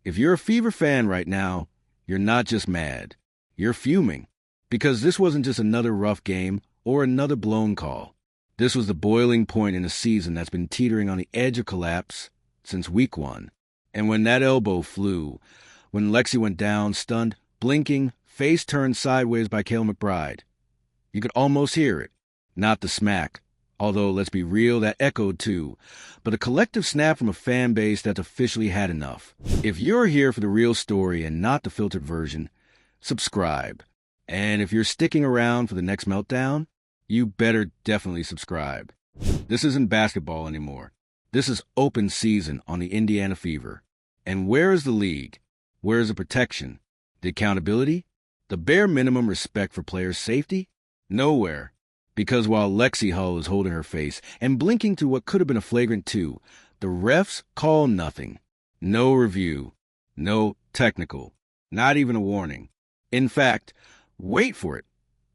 If you're a Fever fan right now, you're not just mad. You're fuming. Because this wasn't just another rough game or another blown call. This was the boiling point in a season that's been teetering on the edge of collapse since week 1. And when that elbow flew, when Lexie went down, stunned, blinking, face turned sideways by Cale McBride, you could almost hear it. Not the smack, although, let's be real, that echoed too, but a collective snap from a fan base that's officially had enough. If you're here for the real story and not the filtered version, subscribe. And if you're sticking around for the next meltdown, you better definitely subscribe. This isn't basketball anymore. This is open season on the Indiana Fever. And where is the league? Where is the protection? The accountability? The bare minimum respect for players' safety? Nowhere. Because while Lexie Hull is holding her face and blinking to what could have been a flagrant 2, the refs call nothing. No review. No technical. Not even a warning. In fact, wait for it.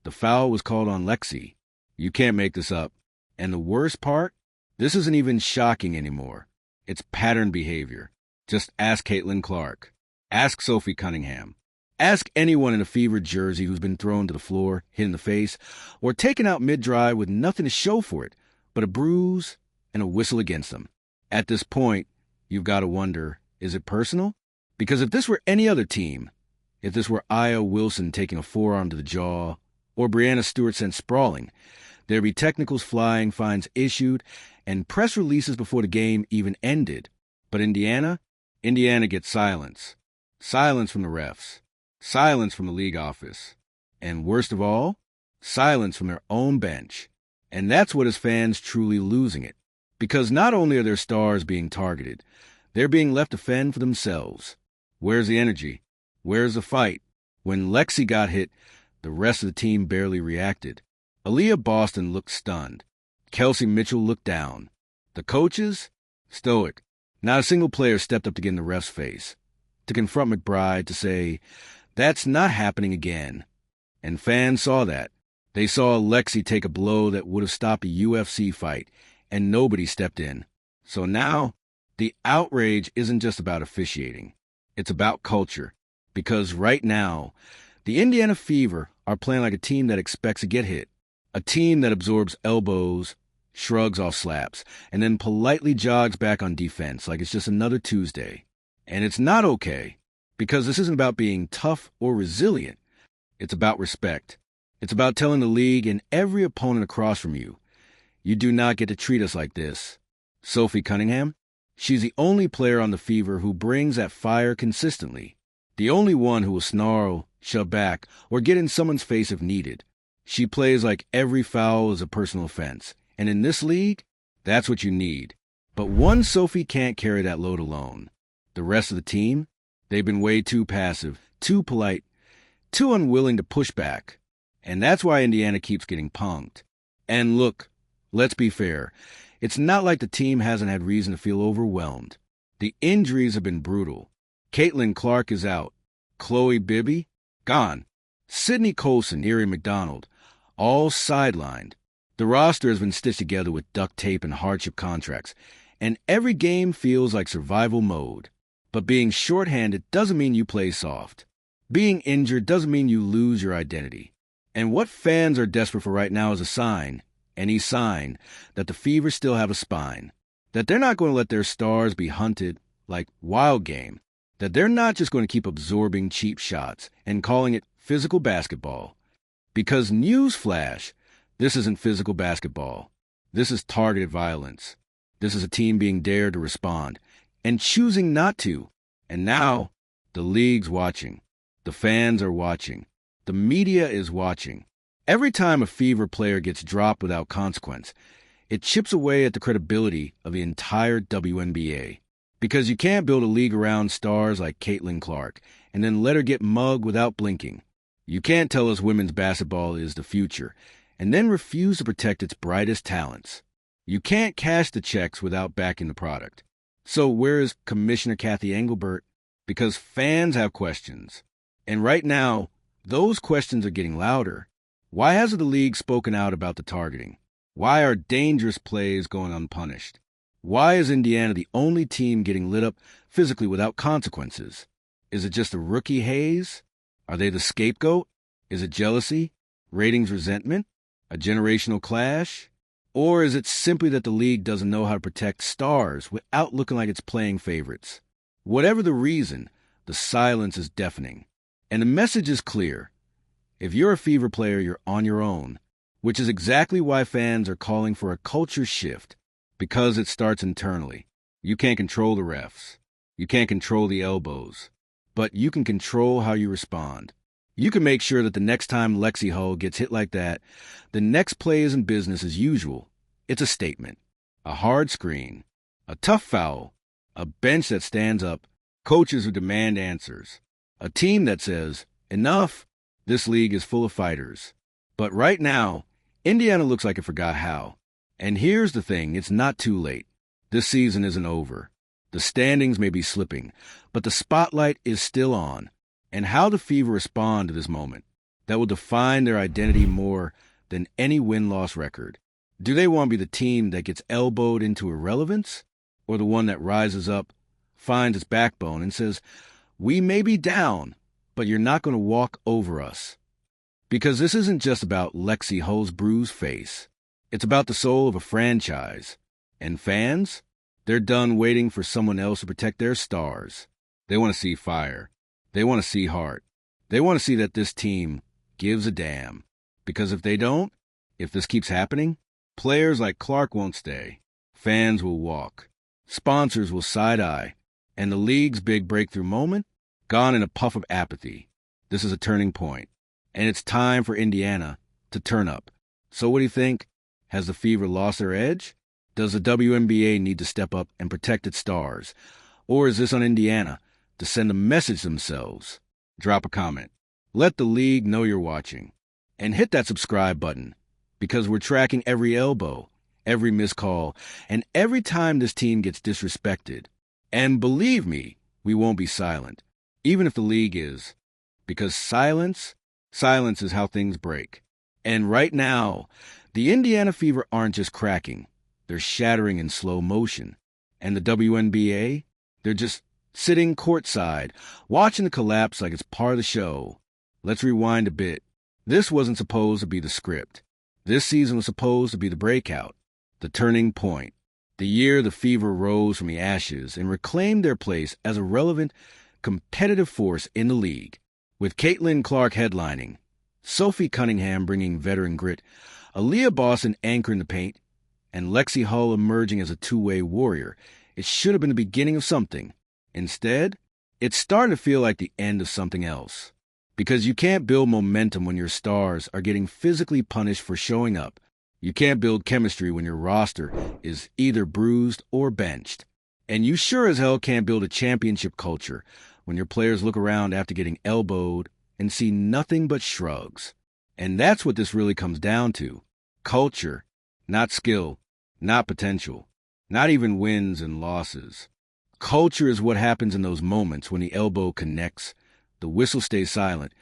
The foul was called on Lexie. You can't make this up. And the worst part? This isn't even shocking anymore. It's pattern behavior. Just ask Caitlin Clark. Ask Sophie Cunningham. Ask anyone in a Fever jersey who's been thrown to the floor, hit in the face, or taken out mid-drive with nothing to show for it but a bruise and a whistle against them. At this point, you've got to wonder, is it personal? Because if this were any other team, if this were Aya Wilson taking a forearm to the jaw, or Brianna Stewart sent sprawling, there'd be technicals flying, fines issued, and press releases before the game even ended. But Indiana gets silence. Silence from the refs. Silence from the league office. And worst of all, silence from their own bench. And that's what has fans truly losing it. Because not only are their stars being targeted, they're being left to fend for themselves. Where's the energy? Where's the fight? When Lexie got hit, the rest of the team barely reacted. Aaliyah Boston looked stunned. Kelsey Mitchell looked down. The coaches? Stoic. Not a single player stepped up to get in the ref's face. To confront McBride, to say, that's not happening again. And fans saw that. They saw Lexie take a blow that would have stopped a UFC fight, and nobody stepped in. So now, the outrage isn't just about officiating. It's about culture. Because right now, the Indiana Fever are playing like a team that expects to get hit. A team that absorbs elbows, shrugs off slaps, and then politely jogs back on defense like it's just another Tuesday. And it's not okay, because this isn't about being tough or resilient. It's about respect. It's about telling the league and every opponent across from you, you do not get to treat us like this. Sophie Cunningham? She's the only player on the Fever who brings that fire consistently. The only one who will snarl, shove back, or get in someone's face if needed. She plays like every foul is a personal offense. And in this league, that's what you need. But one Sophie can't carry that load alone. The rest of the team? They've been way too passive, too polite, too unwilling to push back. And that's why Indiana keeps getting punked. And look, let's be fair. It's not like the team hasn't had reason to feel overwhelmed. The injuries have been brutal. Caitlin Clark is out. Chloe Bibby? Gone. Sydney Colson, Erie McDonald, all sidelined. The roster has been stitched together with duct tape and hardship contracts, and every game feels like survival mode. But being shorthanded doesn't mean you play soft. Being injured doesn't mean you lose your identity. And what fans are desperate for right now is a sign, any sign, that the Fever still have a spine. That they're not going to let their stars be hunted like wild game. That they're not just going to keep absorbing cheap shots and calling it physical basketball. Because newsflash, this isn't physical basketball. This is targeted violence. This is a team being dared to respond and choosing not to. And now, the league's watching. The fans are watching. The media is watching. Every time a Fever player gets dropped without consequence, it chips away at the credibility of the entire WNBA. Because you can't build a league around stars like Caitlin Clark and then let her get mugged without blinking. You can't tell us women's basketball is the future and then refuse to protect its brightest talents. You can't cash the checks without backing the product. So where is Commissioner Kathy Engelbert? Because fans have questions. And right now, those questions are getting louder. Why hasn't the league spoken out about the targeting? Why are dangerous plays going unpunished? Why is Indiana the only team getting lit up physically without consequences? Is it just a rookie haze? Are they the scapegoat? Is it jealousy, ratings resentment, a generational clash? Or is it simply that the league doesn't know how to protect stars without looking like it's playing favorites? Whatever the reason, the silence is deafening. And the message is clear. If you're a Fever player, you're on your own, which is exactly why fans are calling for a culture shift, because it starts internally. You can't control the refs. You can't control the elbows. But you can control how you respond. You can make sure that the next time Lexie Hull gets hit like that, the next play isn't business as usual. It's a statement, a hard screen, a tough foul, a bench that stands up, coaches who demand answers, a team that says, enough, this league is full of fighters. But right now, Indiana looks like it forgot how. And here's the thing, it's not too late. This season isn't over. The standings may be slipping, but the spotlight is still on. And how the Fever respond to this moment, that will define their identity more than any win-loss record. Do they want to be the team that gets elbowed into irrelevance, or the one that rises up, finds its backbone, and says, we may be down, but you're not going to walk over us? Because this isn't just about Lexie Hull's bruised face. It's about the soul of a franchise. And fans? They're done waiting for someone else to protect their stars. They want to see fire. They want to see heart. They want to see that this team gives a damn. Because if they don't, if this keeps happening, players like Clark won't stay. Fans will walk. Sponsors will side-eye. And the league's big breakthrough moment? Gone in a puff of apathy. This is a turning point. And it's time for Indiana to turn up. So what do you think? Has the Fever lost their edge? Does the WNBA need to step up and protect its stars? Or is this on Indiana to send a message themselves? Drop a comment. Let the league know you're watching. And hit that subscribe button, because we're tracking every elbow, every missed call, and every time this team gets disrespected. And believe me, we won't be silent, even if the league is. Because silence is how things break. And right now, the Indiana Fever aren't just cracking. They're shattering in slow motion. And the WNBA? They're just sitting courtside, watching the collapse like it's part of the show. Let's rewind a bit. This wasn't supposed to be the script. This season was supposed to be the breakout, the turning point, the year the Fever rose from the ashes and reclaimed their place as a relevant, competitive force in the league. With Caitlin Clark headlining, Sophie Cunningham bringing veteran grit, Aaliyah Boston anchoring the paint, and Lexie Hull emerging as a two-way warrior, it should have been the beginning of something. Instead, it's starting to feel like the end of something else. Because you can't build momentum when your stars are getting physically punished for showing up. You can't build chemistry when your roster is either bruised or benched. And you sure as hell can't build a championship culture when your players look around after getting elbowed and see nothing but shrugs. And that's what this really comes down to. Culture, not skill, not potential, not even wins and losses. Culture is what happens in those moments when the elbow connects, the whistle stays silent,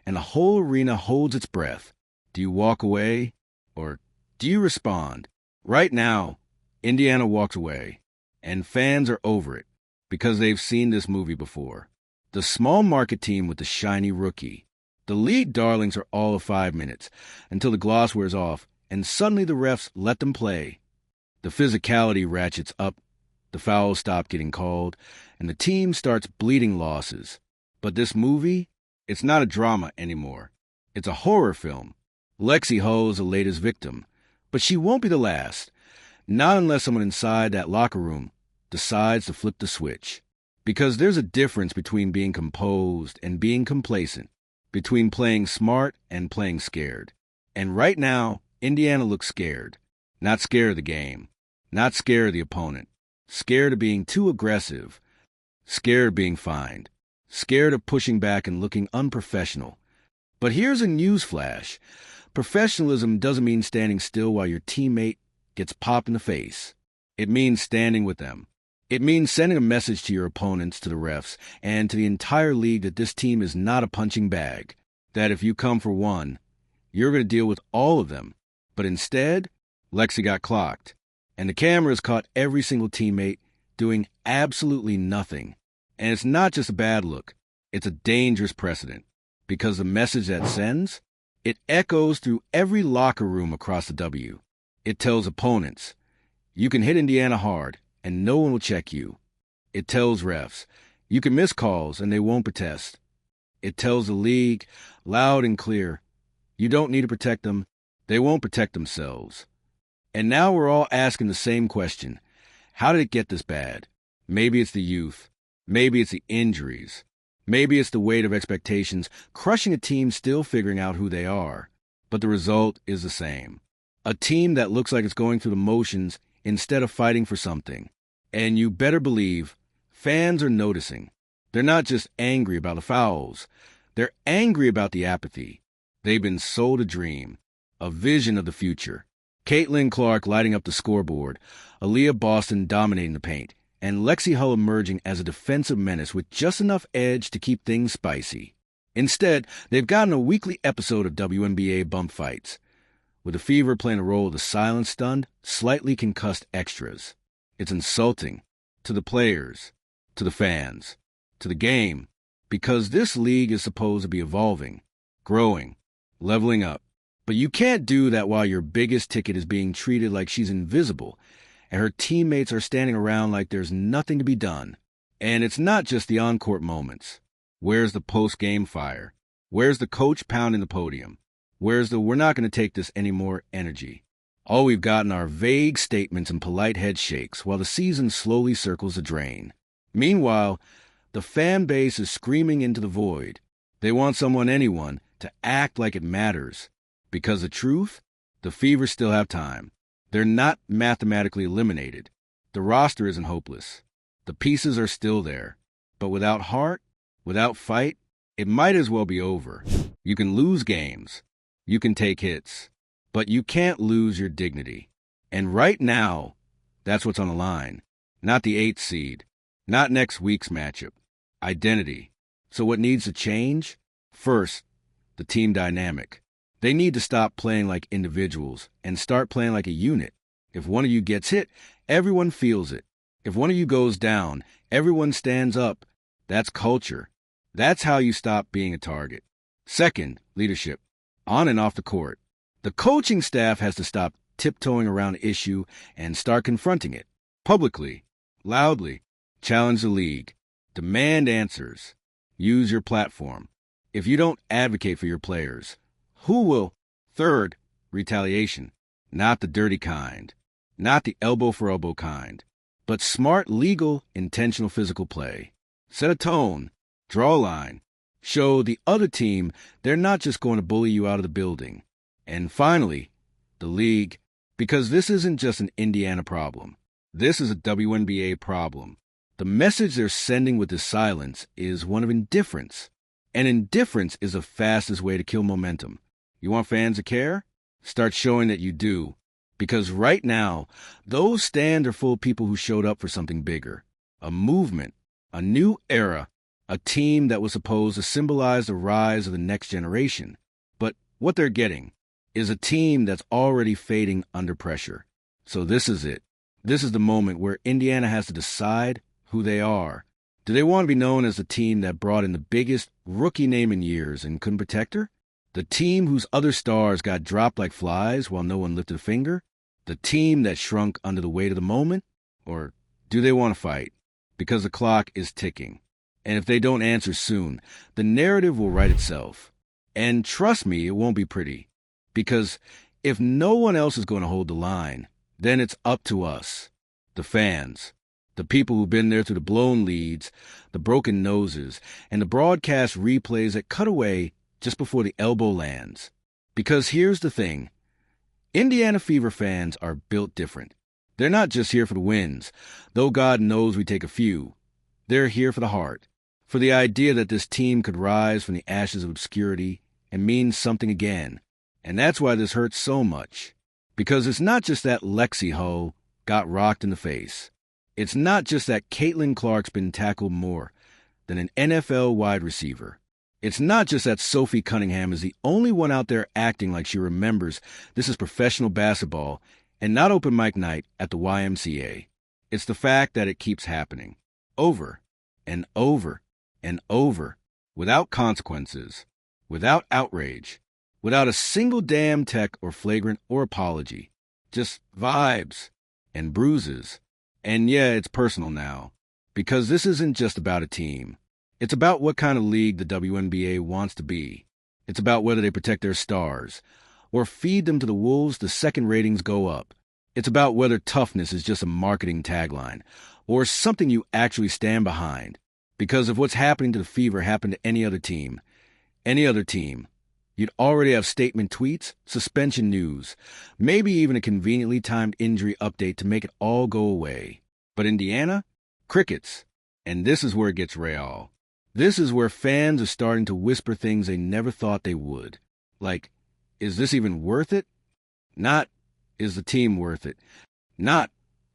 and the whole arena holds its breath. Do you walk away, or do you respond? Right now, Indiana walks away, and fans are over it because they've seen this movie before. The small market team with the shiny rookie. The league darlings are all of 5 minutes until the gloss wears off, and suddenly the refs let them play. The physicality ratchets up, the fouls stop getting called, and the team starts bleeding losses. But this movie, it's not a drama anymore. It's a horror film. Lexie Hull is the latest victim, but she won't be the last. Not unless someone inside that locker room decides to flip the switch. Because there's a difference between being composed and being complacent, between playing smart and playing scared. And right now, Indiana looks scared. Not scared of the game. Not scared of the opponent. Scared of being too aggressive. Scared of being fined. Scared of pushing back and looking unprofessional. But here's a news flash. Professionalism doesn't mean standing still while your teammate gets popped in the face. It means standing with them. It means sending a message to your opponents, to the refs, and to the entire league that this team is not a punching bag. That if you come for one, you're going to deal with all of them. But instead, Lexie got clocked. And the cameras caught every single teammate doing absolutely nothing. And it's not just a bad look. It's a dangerous precedent. Because the message that sends, it echoes through every locker room across the W. It tells opponents, you can hit Indiana hard, and no one will check you. It tells refs, you can miss calls, and they won't protest. It tells the league, loud and clear, you don't need to protect them, they won't protect themselves. And now we're all asking the same question. How did it get this bad? Maybe it's the youth. Maybe it's the injuries. Maybe it's the weight of expectations crushing a team still figuring out who they are. But the result is the same. A team that looks like it's going through the motions instead of fighting for something. And you better believe fans are noticing. They're not just angry about the fouls. They're angry about the apathy. They've been sold a dream, a vision of the future. Caitlin Clark lighting up the scoreboard, Aaliyah Boston dominating the paint, and Lexie Hull emerging as a defensive menace with just enough edge to keep things spicy. Instead, they've gotten a weekly episode of WNBA bump fights, with the Fever playing the role of the silent, stunned, slightly concussed extras. It's insulting to the players, to the fans, to the game, because this league is supposed to be evolving, growing, leveling up. But you can't do that while your biggest ticket is being treated like she's invisible, and her teammates are standing around like there's nothing to be done. And it's not just the on-court moments. Where's the post-game fire? Where's the coach pounding the podium? Where's the we're not going to take this anymore energy? All we've gotten are vague statements and polite head shakes while the season slowly circles the drain. Meanwhile, the fan base is screaming into the void. They want anyone, to act like it matters. Because the truth, the Fever still have time. They're not mathematically eliminated. The roster isn't hopeless. The pieces are still there. But without heart, without fight, it might as well be over. You can lose games. You can take hits. But you can't lose your dignity. And right now, that's what's on the line. Not the 8th seed. Not next week's matchup. Identity. So what needs to change? First, the team dynamic. They need to stop playing like individuals and start playing like a unit. If one of you gets hit, everyone feels it. If one of you goes down, everyone stands up. That's culture. That's how you stop being a target. Second, leadership. On and off the court. The coaching staff has to stop tiptoeing around the issue and start confronting it. Publicly, loudly, challenge the league. Demand answers. Use your platform. If you don't advocate for your players, who will? Third, retaliation. Not the dirty kind. Not the elbow-for-elbow kind. But smart, legal, intentional physical play. Set a tone. Draw a line. Show the other team they're not just going to bully you out of the building. And finally, the league. Because this isn't just an Indiana problem. This is a WNBA problem. The message they're sending with this silence is one of indifference. And indifference is the fastest way to kill momentum. You want fans to care? Start showing that you do. Because right now, those stands are full of people who showed up for something bigger. A movement, a new era, a team that was supposed to symbolize the rise of the next generation. But what they're getting is a team that's already fading under pressure. So this is it. This is the moment where Indiana has to decide who they are. Do they want to be known as the team that brought in the biggest rookie name in years and couldn't protect her? The team whose other stars got dropped like flies while no one lifted a finger? The team that shrunk under the weight of the moment? Or do they want to fight? Because the clock is ticking. And if they don't answer soon, the narrative will write itself. And trust me, it won't be pretty. Because if no one else is going to hold the line, then it's up to us, the fans, the people who've been there through the blown leads, the broken noses, and the broadcast replays that cut away just before the elbow lands. Because here's the thing. Indiana Fever fans are built different. They're not just here for the wins, though God knows we take a few. They're here for the heart, for the idea that this team could rise from the ashes of obscurity and mean something again. And that's why this hurts so much. Because it's not just that Lexie Hull got rocked in the face. It's not just that Caitlin Clark's been tackled more than an NFL wide receiver. It's not just that Sophie Cunningham is the only one out there acting like she remembers this is professional basketball and not open mic night at the YMCA. It's the fact that it keeps happening. Over and over and over, without consequences, without outrage, without a single damn tech or flagrant or apology. Just vibes and bruises. And yeah, it's personal now, because this isn't just about a team. It's about what kind of league the WNBA wants to be. It's about whether they protect their stars or feed them to the wolves the second ratings go up. It's about whether toughness is just a marketing tagline or something you actually stand behind. Because if what's happening to the Fever happened to any other team, you'd already have statement tweets, suspension news, maybe even a conveniently timed injury update to make it all go away. But Indiana? Crickets. And this is where it gets real. This is where fans are starting to whisper things they never thought they would. Like, is this even worth it? Not, is the team worth it? Not,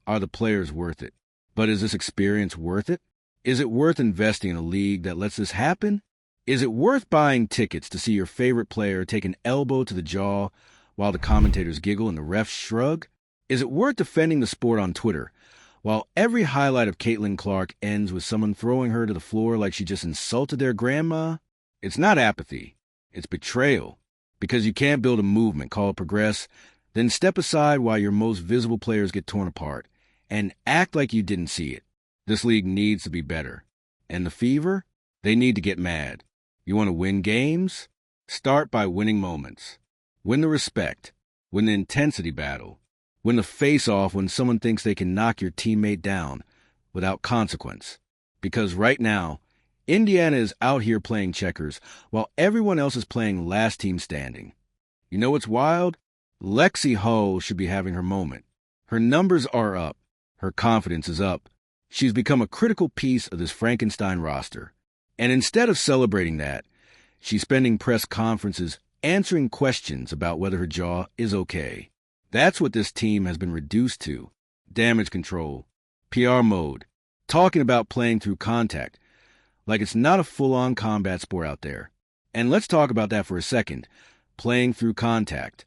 are the players worth it? But is this experience worth it? Is it worth investing in a league that lets this happen? Is it worth buying tickets to see your favorite player take an elbow to the jaw while the commentators giggle and the refs shrug? Is it worth defending the sport on Twitter while every highlight of Caitlin Clark ends with someone throwing her to the floor like she just insulted their grandma? It's not apathy. It's betrayal. Because you can't build a movement, call it progress, then step aside while your most visible players get torn apart and act like you didn't see it. This league needs to be better. And the Fever? They need to get mad. You want to win games? Start by winning moments. Win the respect. Win the intensity battle. Win the face-off when someone thinks they can knock your teammate down without consequence. Because right now, Indiana is out here playing checkers while everyone else is playing last team standing. You know what's wild? Lexie Hull should be having her moment. Her numbers are up. Her confidence is up. She's become a critical piece of this Frankenstein roster. And instead of celebrating that, she's spending press conferences answering questions about whether her jaw is okay. That's what this team has been reduced to. Damage control, PR mode, talking about playing through contact, like it's not a full-on combat sport out there. And let's talk about that for a second, playing through contact.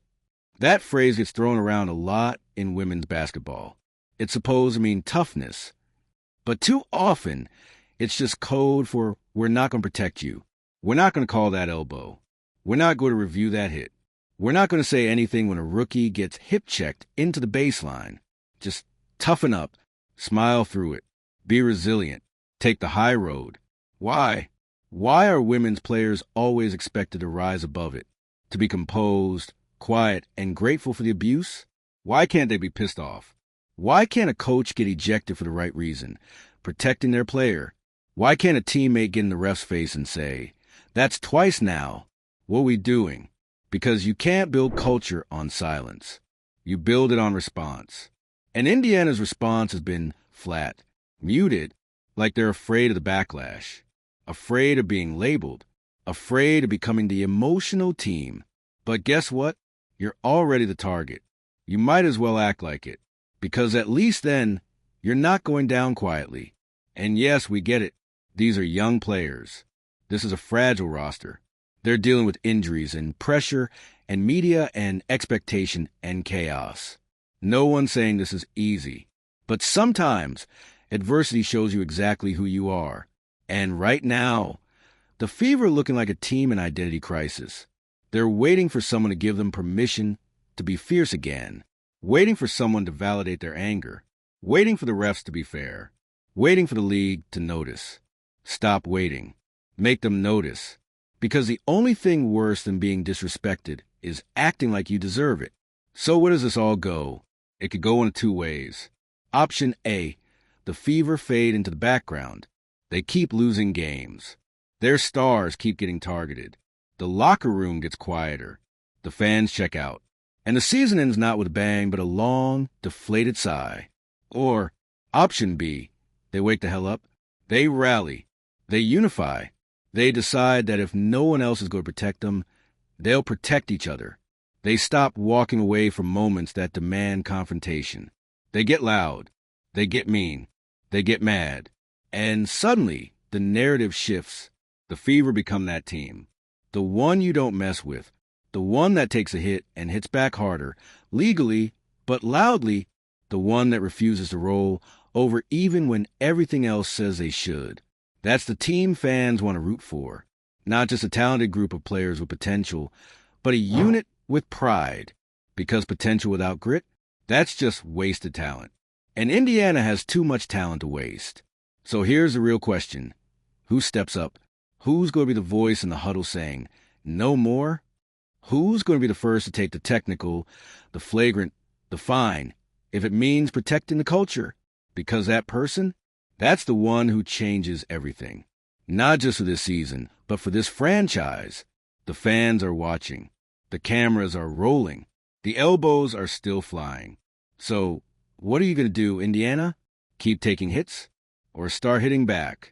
That phrase gets thrown around a lot in women's basketball. It's supposed to mean toughness, but too often, it's just code for we're not going to protect you. We're not going to call that elbow. We're not going to review that hit. We're not going to say anything when a rookie gets hip-checked into the baseline. Just toughen up, smile through it, be resilient, take the high road. Why? Why are women's players always expected to rise above it, to be composed, quiet, and grateful for the abuse? Why can't they be pissed off? Why can't a coach get ejected for the right reason, protecting their player? Why can't a teammate get in the ref's face and say, "That's twice now. What are we doing?" Because you can't build culture on silence. You build it on response. And Indiana's response has been flat, muted, like they're afraid of the backlash, afraid of being labeled, afraid of becoming the emotional team. But guess what? You're already the target. You might as well act like it, because at least then you're not going down quietly. And yes, we get it. These are young players. This is a fragile roster. They're dealing with injuries and pressure and media and expectation and chaos. No one's saying this is easy. But sometimes adversity shows you exactly who you are. And right now, the Fever are looking like a team in identity crisis. They're waiting for someone to give them permission to be fierce again, waiting for someone to validate their anger, waiting for the refs to be fair, waiting for the league to notice. Stop waiting. Make them notice. Because the only thing worse than being disrespected is acting like you deserve it. So where does this all go? It could go in two ways. Option A, the Fever fade into the background. They keep losing games. Their stars keep getting targeted. The locker room gets quieter. The fans check out. And the season ends not with a bang, but a long, deflated sigh. Or, option B, they wake the hell up. They rally. They unify. They decide that if no one else is going to protect them, they'll protect each other. They stop walking away from moments that demand confrontation. They get loud. They get mean. They get mad. And suddenly, the narrative shifts. The Fever become that team. The one you don't mess with. The one that takes a hit and hits back harder, legally but loudly, the one that refuses to roll over even when everything else says they should. That's the team fans want to root for. Not just a talented group of players with potential, but a unit with pride. Because potential without grit, that's just wasted talent. And Indiana has too much talent to waste. So here's the real question. Who steps up? Who's going to be the voice in the huddle saying, no more? Who's going to be the first to take the technical, the flagrant, the fine, if it means protecting the culture? Because that person, that's the one who changes everything. Not just for this season, but for this franchise. The fans are watching. The cameras are rolling. The elbows are still flying. So, what are you going to do, Indiana? Keep taking hits? Or start hitting back?